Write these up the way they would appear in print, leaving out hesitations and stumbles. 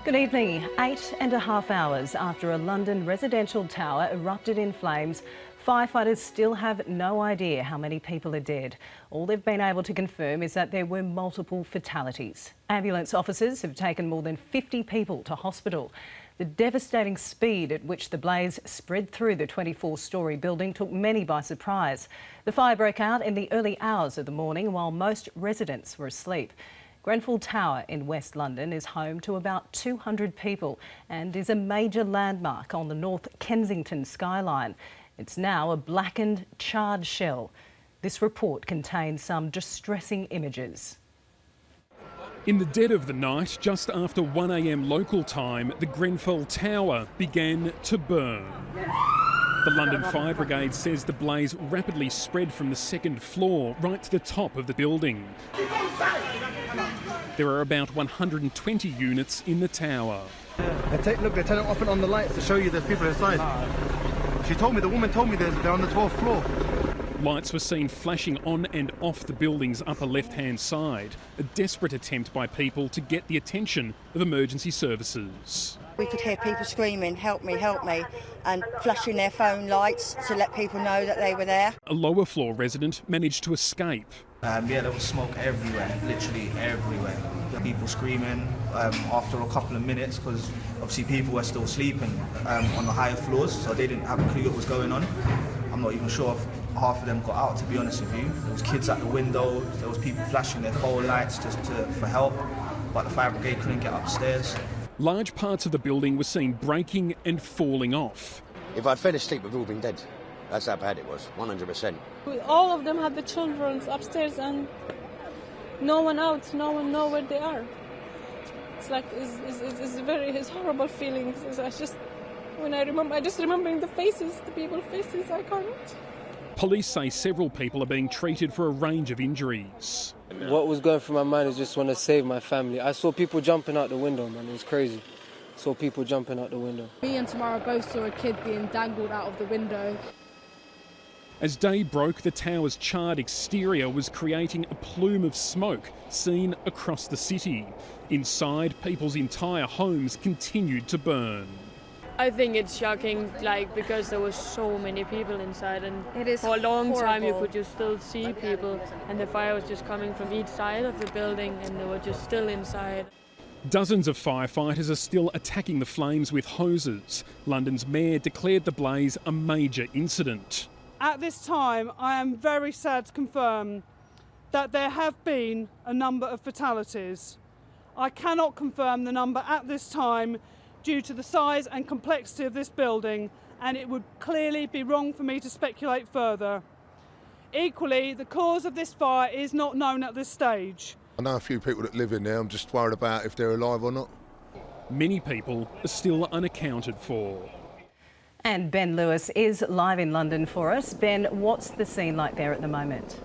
Good evening. 8.5 hours after a London residential tower erupted in flames, firefighters still have no idea how many people are dead. All they've been able to confirm is that there were multiple fatalities. Ambulance officers have taken more than 50 people to hospital. The devastating speed at which the blaze spread through the 24-storey building took many by surprise. The fire broke out in the early hours of the morning while most residents were asleep. Grenfell Tower in West London is home to about 200 people and is a major landmark on the North Kensington skyline. It's now a blackened, charred shell. This report contains some distressing images. In the dead of the night, just after 1 a.m. local time, the Grenfell Tower began to burn. The London Fire Brigade says the blaze rapidly spread from the second floor right to the top of the building. There are about 120 units in the tower. Look, they're turning off and on the lights to show you there's people inside. The woman told me they're on the 12th floor. Lights were seen flashing on and off the building's upper left-hand side, a desperate attempt by people to get the attention of emergency services. We could hear people screaming, help me, and flashing their phone lights to let people know that they were there. A lower floor resident managed to escape. There was smoke everywhere, literally everywhere. People screaming after a couple of minutes because obviously people were still sleeping on the higher floors, so they didn't have a clue what was going on. I'm not even sure if half of them got out, to be honest with you. There was kids at the window, there was people flashing their phone lights for help, but the fire brigade couldn't get upstairs. Large parts of the building were seen breaking and falling off. If I'd fell asleep, we'd all been dead. That's how bad it was, 100%. All of them had the children upstairs and no one out, no one know where they are. It's like, it's horrible feelings. I just remembering the faces, the people's faces, I can't. Police say several people are being treated for a range of injuries. What was going through my mind is just want to save my family. I saw people jumping out the window, man, it was crazy. Saw people jumping out the window. Me and Tamara both saw a kid being dangled out of the window. As day broke, the tower's charred exterior was creating a plume of smoke seen across the city. Inside, people's entire homes continued to burn. I think it's shocking, because there were so many people inside, and for a long time you could just still see people, and the fire was just coming from each side of the building, and they were just still inside. Dozens of firefighters are still attacking the flames with hoses. London's mayor declared the blaze a major incident. At this time, I am very sad to confirm that there have been a number of fatalities. I cannot confirm the number at this time due to the size and complexity of this building, and it would clearly be wrong for me to speculate further. Equally, the cause of this fire is not known at this stage. I know a few people that live in there. I'm just worried about if they're alive or not. Many people are still unaccounted for. And Ben Lewis is live in London for us. Ben, what's the scene like there at the moment?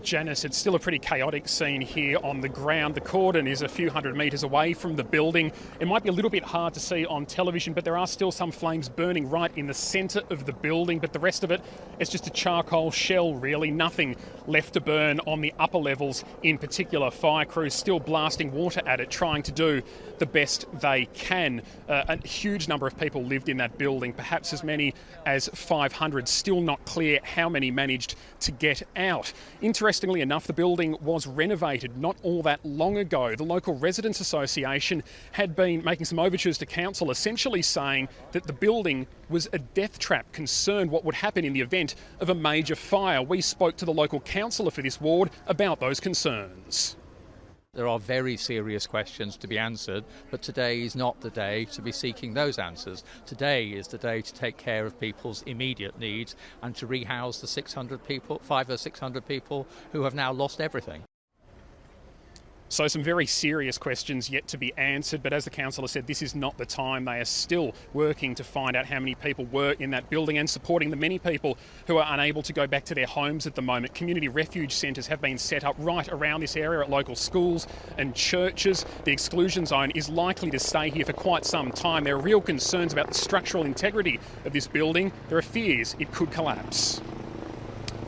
Janice, it's still a pretty chaotic scene here on the ground. The cordon is a few hundred metres away from the building. It might be a little bit hard to see on television, but there are still some flames burning right in the centre of the building. But the rest of it, it's just a charcoal shell, really. Nothing left to burn on the upper levels in particular. Fire crews still blasting water at it, trying to do the best they can. A huge number of people lived in that building, perhaps as many as 500. Still not clear how many managed to get out. Interestingly enough, the building was renovated not all that long ago. The local Residents Association had been making some overtures to council, essentially saying that the building was a death trap, concerned what would happen in the event of a major fire. We spoke to the local councillor for this ward about those concerns. There are very serious questions to be answered, but today is not the day to be seeking those answers. Today is the day to take care of people's immediate needs and to rehouse the 500 or 600 people who have now lost everything. So some very serious questions yet to be answered, but as the councillor said, this is not the time. They are still working to find out how many people were in that building and supporting the many people who are unable to go back to their homes at the moment. Community refuge centres have been set up right around this area at local schools and churches. The exclusion zone is likely to stay here for quite some time. There are real concerns about the structural integrity of this building. There are fears it could collapse.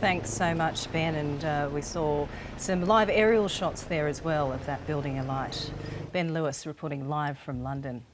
Thanks so much, Ben, and we saw some live aerial shots there as well of that building alight. Ben Lewis reporting live from London.